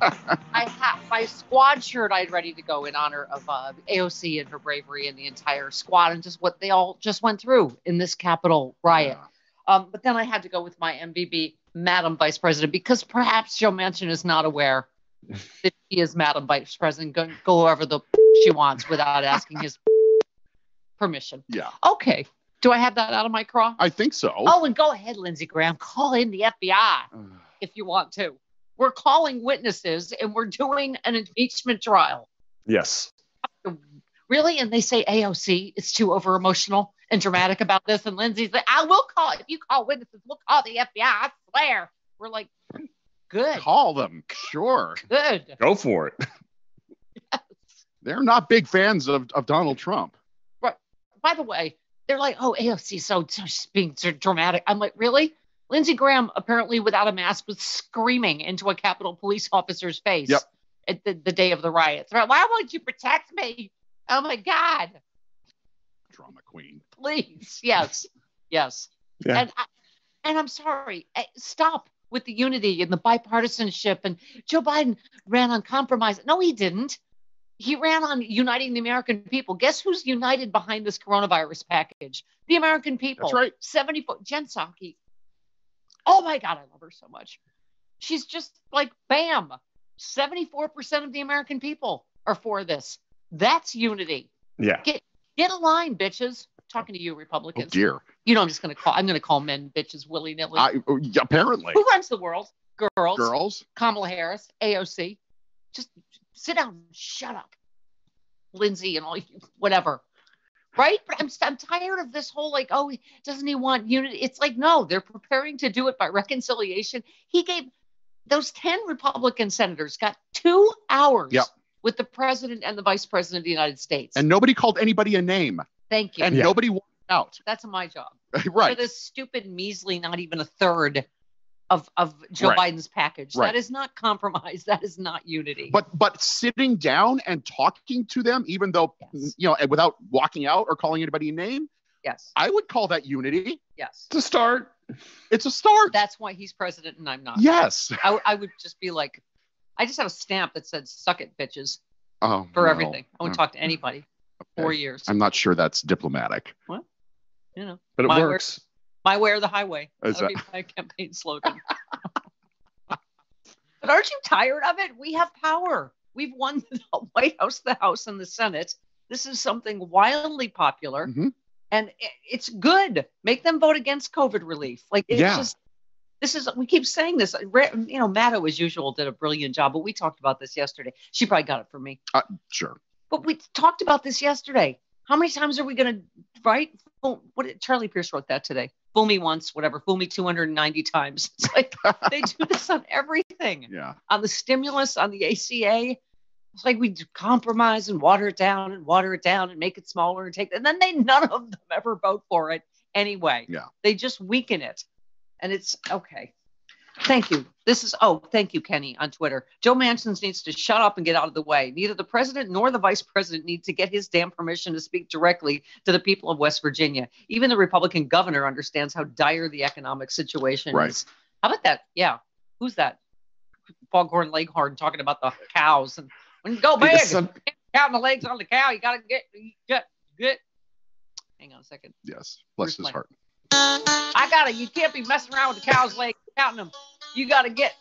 I had my squad shirt. I had ready to go in honor of AOC and her bravery and the entire squad and just what they all just went through in this Capitol riot. But then I had to go with my MVB, Madam Vice President, because perhaps Joe Manchin is not aware that she is Madam Vice President, go wherever the she wants without asking his permission. Yeah. Okay. Do I have that out of my craw? I think so. Oh, and go ahead, Lindsey Graham. Call in the FBI if you want to. We're calling witnesses and we're doing an impeachment trial. Yes. Really? And they say AOC is too over emotional and dramatic about this. And Lindsey's like, I will call. If you call witnesses, we'll call the FBI. I swear. We're like, good. Call them. Sure. Good. Go for it. Yes. They're not big fans of Donald Trump. Right. By the way, they're like, oh, AOC so being so dramatic. I'm like, really? Lindsey Graham, apparently without a mask, was screaming into a Capitol police officer's face at the day of the riots. Why won't you protect me? Oh, my God. Drama queen. Please. Yes. Yes. Yeah. And I'm sorry. Stop with the unity and the bipartisanship. And Joe Biden ran on compromise. No, he didn't. He ran on uniting the American people. Guess who's united behind this coronavirus package? The American people. That's right. 74. Jen Psaki. Oh, my God. I love her so much. She's just like, bam. 74% of the American people are for this. That's unity. Yeah. Get a line, bitches. Talking to you, Republicans. Oh, dear. You know, I'm going to call men bitches willy-nilly. Apparently. Who runs the world? Girls. Girls. Kamala Harris, AOC. Just sit down and shut up. Lindsay and all you, whatever. Right? But I'm tired of this whole like, oh, doesn't he want unity? It's like, no, they're preparing to do it by reconciliation. He gave those 10 Republican senators got 2 hours with the president and the vice president of the United States. And nobody called anybody a name. Thank you. And nobody walked out. That's my job. Right. For this stupid, measly, not even a third of Joe Biden's package. Right. That is not compromise. That is not unity. But sitting down and talking to them, even though, without walking out or calling anybody a name, I would call that unity. Yes. It's a start. It's a start. That's why he's president and I'm not. Yes. I would just be like, I just have a stamp that said, suck it, bitches. For everything. I won't talk to anybody for 4 years. I'm not sure that's diplomatic. What? You know. But it works. My way or the highway. That'll be my campaign slogan. But aren't you tired of it? We have power. We've won the White House, the House, and the Senate. This is something wildly popular. Mm-hmm. And it's good. Make them vote against COVID relief. Like, it's just, we keep saying this. Maddow, as usual, did a brilliant job, but we talked about this yesterday. She probably got it from me. Sure. But we talked about this yesterday. How many times are we going to, right? Charlie Pierce wrote that today. Fool me once, whatever. Fool me 290 times. It's like they do this on everything. Yeah. On the stimulus, on the ACA. It's like we compromise and water it down and make it smaller and then none of them ever vote for it anyway. Yeah. They just weaken it. And it's okay. Thank you. Thank you, Kenny, on Twitter. Joe Manchin needs to shut up and get out of the way. Neither the president nor the vice president need to get his damn permission to speak directly to the people of West Virginia. Even the Republican governor understands how dire the economic situation is. How about that? Yeah. Who's that? Foghorn Leghorn talking about the cows. And when you go big, counting the legs on the cow, you got to get. Hang on a second. Yes. Bless his heart. You can't be messing around with the cow's legs, counting them. You got to get.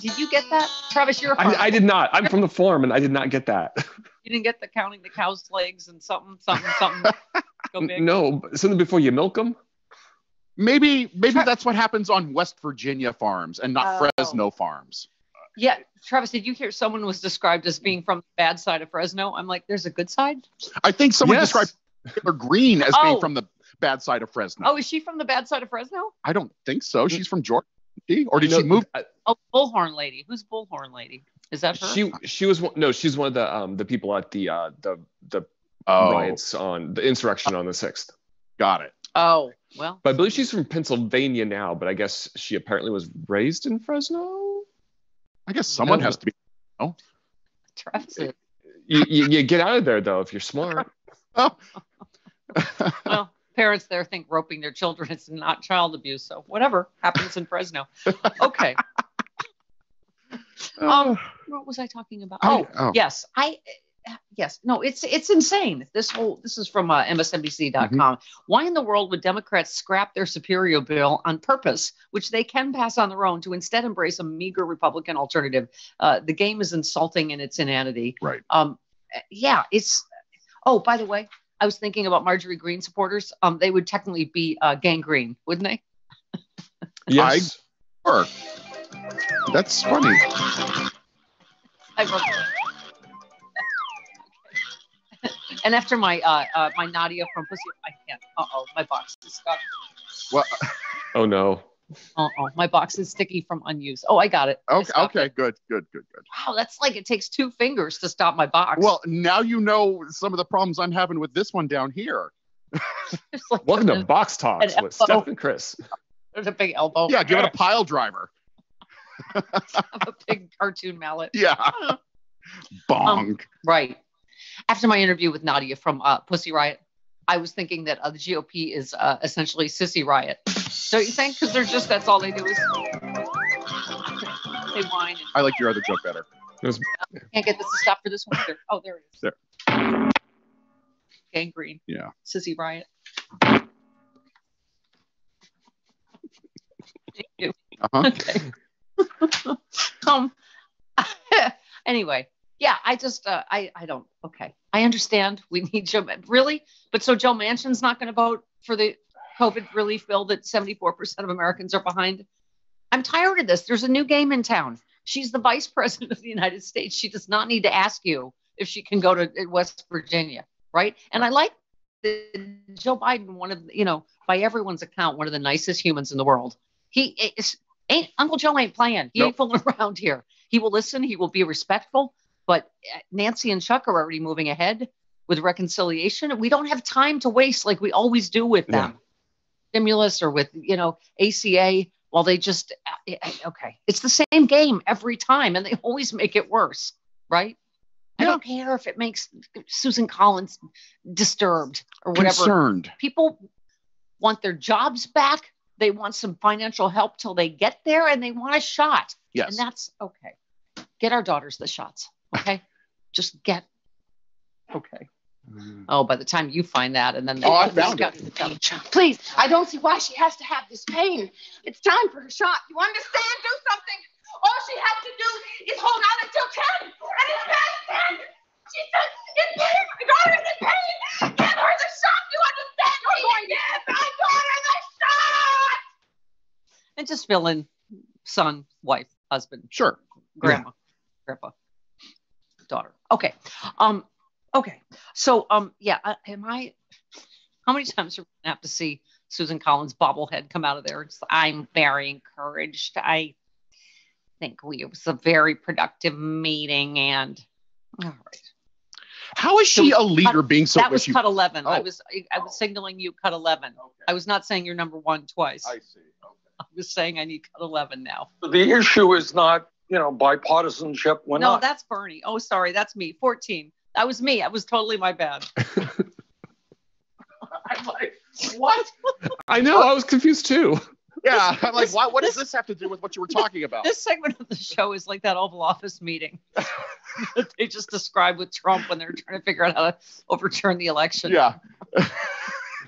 Did you get that? Travis, you're a farmer. I did not. I'm from the farm and I did not get that. You didn't get the counting the cow's legs and something. Go big. No, something before you milk them. Maybe that's what happens on West Virginia farms and not Fresno farms. Yeah. Travis, did you hear someone was described as being from the bad side of Fresno? I'm like, there's a good side? I think someone described Taylor Greene as being from the bad side of Fresno. Oh, is she from the bad side of Fresno? I don't think so. She's from Georgia. Or did she move? Bullhorn Lady. Who's Bullhorn Lady? Is that her? She was she's one of the people at the riots on the insurrection on the 6th. Got it. Oh, well. But I believe she's from Pennsylvania now, but I guess she apparently was raised in Fresno. I guess someone has to be. Oh, Travis. You get out of there though if you're smart. Oh. Well, parents there think roping their children is not child abuse, so whatever happens in Fresno. Okay. What was I talking about? Yes. Yes. No, it's insane. This is from MSNBC.com. Mm-hmm. Why in the world would Democrats scrap their superior bill on purpose, which they can pass on their own, to instead embrace a meager Republican alternative? The game is insulting in its inanity. Right. Yeah. Oh, by the way, I was thinking about Marjorie Greene supporters. They would technically be gangrene, wouldn't they? Yes. That's funny. I wrote that. And after my my Nadia from Pussy, I can't. My box is stuck. What? Oh no. My box is sticky from unused. Oh, I got it. Okay. Good. Wow, that's like it takes 2 fingers to stop my box. Well, now you know some of the problems I'm having with this one down here. Like welcome to Box Talks with Steph and Chris. There's a big elbow. Yeah, give it a pile driver. I have a big cartoon mallet. Yeah. Bonk. Right. After my interview with Nadia from Pussy Riot, I was thinking that the GOP is essentially Sissy Riot. Don't you think? Because that's all they do is they whine. I like your other joke better. Can't get this to stop for this one. Oh, there it is. There. Gangrene. Yeah. Sissy Riot. Thank you. Okay. Anyway. Yeah, I just, I don't, okay. I understand we need Joe, really? But so Joe Manchin's not going to vote for the COVID relief bill that 74% of Americans are behind? I'm tired of this. There's a new game in town. She's the vice president of the United States. She does not need to ask you if she can go to West Virginia, right? And I like Joe Biden, one of, by everyone's account, one of the nicest humans in the world. Uncle Joe ain't playing. He ain't fooling around here. He will listen. He will be respectful. But Nancy and Chuck are already moving ahead with reconciliation. We don't have time to waste like we always do with them. Stimulus or with, ACA, while they just, okay. It's the same game every time, and they always make it worse, right? Yeah. I don't care if it makes Susan Collins disturbed or whatever. Concerned. People want their jobs back. They want some financial help till they get there, and they want a shot. Yes. And that's okay. Get our daughters the shots. Okay, just get. Okay. Oh, by the time you find that, and then I found it. Please, I don't see why she has to have this pain. It's time for her shot. You understand? Do something. All she has to do is hold on until 10, and it's past 10. She's in pain. My daughter's in pain. Give her the shot. You understand? We're going to give my daughter the shot. And just fill in son, wife, husband, sure, grandma, grandpa. Daughter. Okay. Okay. So, how many times are we gonna have to see Susan Collins' bobblehead come out of there? I'm very encouraged. I think it was a very productive meeting, and all right. How is she a leader being so? That was cut 11. I was signaling you cut 11. Okay. I was not saying you're number 1 twice. I see. Okay. I was saying I need cut 11 now. The issue is not bipartisanship. No, that's Bernie. Oh, sorry. That's me. 14. That was me. That was totally my bad. I'm like, what? I know. I was confused too. Yeah. I'm like, what does this have to do with what you were talking about? This segment of the show is like that Oval Office meeting that they just described with Trump when they're trying to figure out how to overturn the election. Yeah.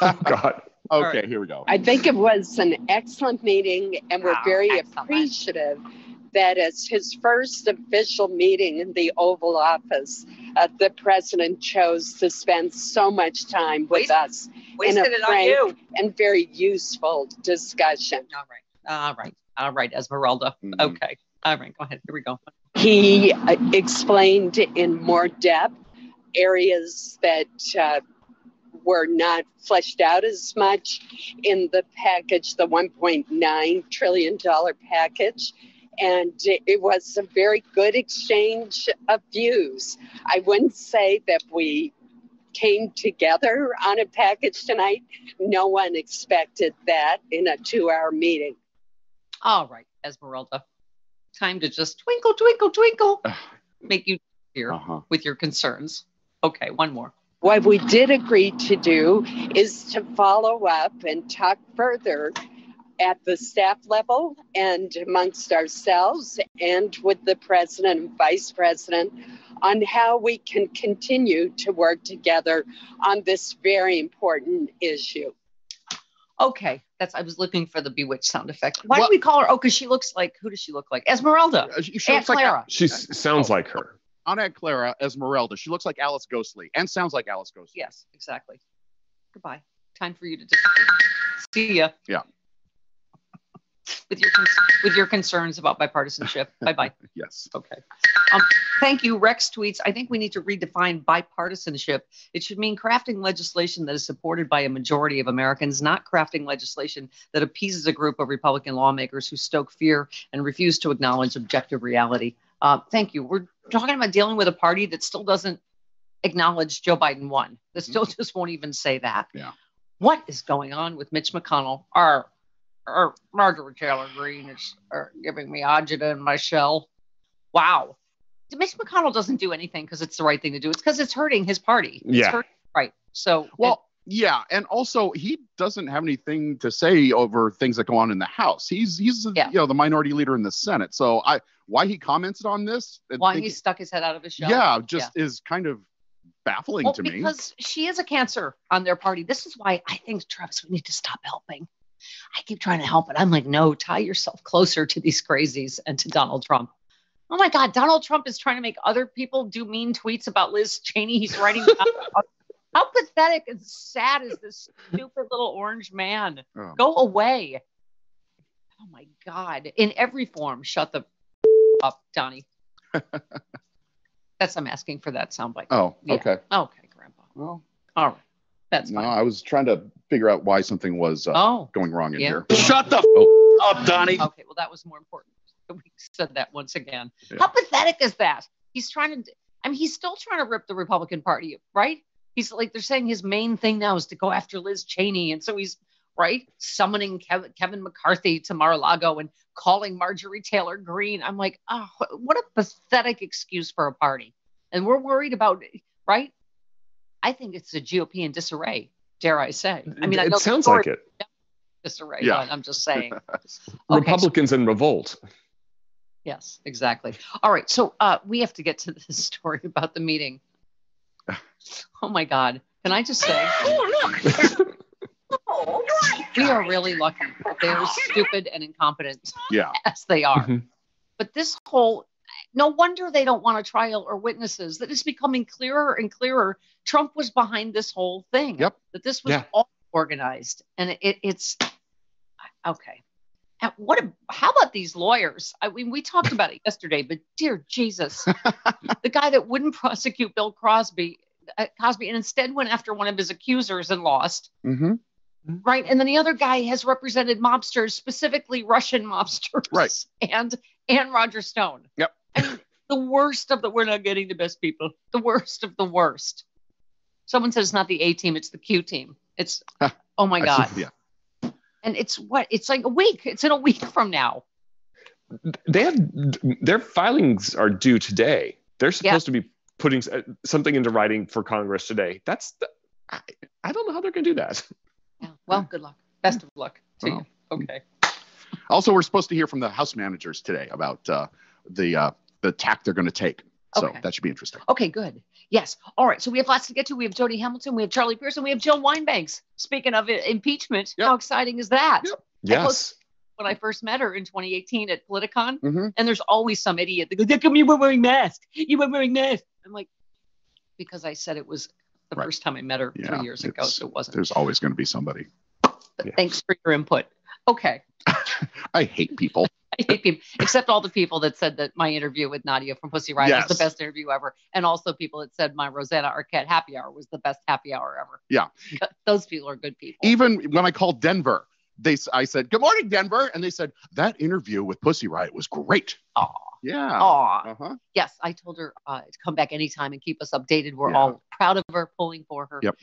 Oh, God. Okay, right. Here we go. I think it was an excellent meeting, and we're very appreciative that as his first official meeting in the Oval Office, the president chose to spend so much time with us in a frank and very useful discussion. All right, Esmeralda. Mm-hmm. Okay. All right, go ahead. Here we go. He explained in more depth areas that were not fleshed out as much in the package, the $1.9 trillion package. And it was a very good exchange of views. I wouldn't say that we came together on a package tonight. No one expected that in a 2-hour meeting. All right, Esmeralda. Time to just twinkle, twinkle, twinkle. Make you clear with your concerns. Okay, one more. What we did agree to do is to follow up and talk further at the staff level and amongst ourselves and with the president and vice president on how we can continue to work together on this very important issue. Okay, I was looking for the bewitched sound effect. Why do we call her? Oh, because she looks like, who does she look like? Esmeralda. Aunt Clara. She sounds like her. Aunt Clara, Esmeralda. She looks like Alice Ghostly and sounds like Alice Ghostly. Yes, exactly. Goodbye. Time for you to disappear. See ya. Yeah. With your concerns about bipartisanship. Bye-bye. Yes. Okay. Thank you. Rex tweets, I think we need to redefine bipartisanship. It should mean crafting legislation that is supported by a majority of Americans, not crafting legislation that appeases a group of Republican lawmakers who stoke fear and refuse to acknowledge objective reality. Thank you. We're talking about dealing with a party that still doesn't acknowledge Joe Biden won. That still just won't even say that. Yeah. What is going on with Mitch McConnell? Our Marjorie Taylor Greene is giving me agita in my shell. Wow. Mitch McConnell doesn't do anything because it's the right thing to do. It's because it's hurting his party. Yeah. Right. So. Well, yeah. And also he doesn't have anything to say over things that go on in the House. He's the minority leader in the Senate. So why he commented on this. Why he stuck his head out of his shell. Yeah. Is kind of baffling to me. Because she is a cancer on their party. This is why I think, Travis, we need to stop helping. I keep trying to help it. I'm like, no, tie yourself closer to these crazies and to Donald Trump. Oh my God, Donald Trump is trying to make other people do mean tweets about Liz Cheney. He's writing about how pathetic and sad is this stupid little orange man? Oh. Go away. Oh my God. In every form, shut the up, Donnie. I'm asking for that soundbite. Oh, okay. Yeah. Okay, Grandpa. Well, all right. That's fine. No, I was trying to figure out why something was going wrong in here. Shut the up, Donnie. Okay, well, that was more important. We said that once again. Yeah. How pathetic is that? He's still trying to rip the Republican Party, right? He's like, they're saying his main thing now is to go after Liz Cheney. And so he's, summoning Kevin McCarthy to Mar-a-Lago and calling Marjorie Taylor Greene. I'm like, oh, what a pathetic excuse for a party. And we're worried about, right? I think it's the GOP in disarray, dare I say. I mean, it sounds like it. Disarray, yeah. I'm just saying. Republicans in revolt. Yes, exactly. All right, so we have to get to this story about the meeting. Oh my God! Can I just say, we are really lucky that they are stupid and incompetent, as they are. Mm-hmm. But this whole. No wonder they don't want a trial or witnesses. That is becoming clearer and clearer. Trump was behind this whole thing. Yep. That this was all organized. And it's okay. And how about these lawyers? I mean, we talked about it yesterday, but dear Jesus, the guy that wouldn't prosecute Bill Cosby and instead went after one of his accusers and lost. Mm-hmm. Right. And then the other guy has represented mobsters, specifically Russian mobsters. Right. And Roger Stone. Yep. I mean, the worst of we're not getting the best people. The worst of the worst. Someone says it's not the A team, it's the Q team. It's, oh my God. And it's like a week. It's in a week from now. Their filings are due today. They're supposed to be putting something into writing for Congress today. I don't know how they're going to do that. Yeah. Well, good luck. Best of luck to you. Okay. Also, we're supposed to hear from the House managers today about the tack they're going to take. So that should be interesting. Okay, good. Yes. All right. So we have lots to get to. We have Jody Hamilton. We have Charlie Pearson. We have Jill Wine-Banks. Speaking of impeachment, how exciting is that? Yep. Yes. When I first met her in 2018 at Politicon, mm-hmm. and there's always some idiot that goes, "How come you weren't wearing masks? You weren't wearing masks." I'm like, because I said it was the first time I met her 3 years ago, so it wasn't. There's always going to be somebody. But thanks for your input. Okay. I hate people. I hate people, except all the people that said that my interview with Nadia from Pussy Riot was the best interview ever. And also people that said my Rosanna Arquette happy hour was the best happy hour ever. Yeah. Those people are good people. Even when I called Denver, I said, "Good morning, Denver." And they said, "That interview with Pussy Riot was great." Oh. Yeah. Oh. Uh-huh. Yes. I told her to come back anytime and keep us updated. We're all proud of her, pulling for her. Yep.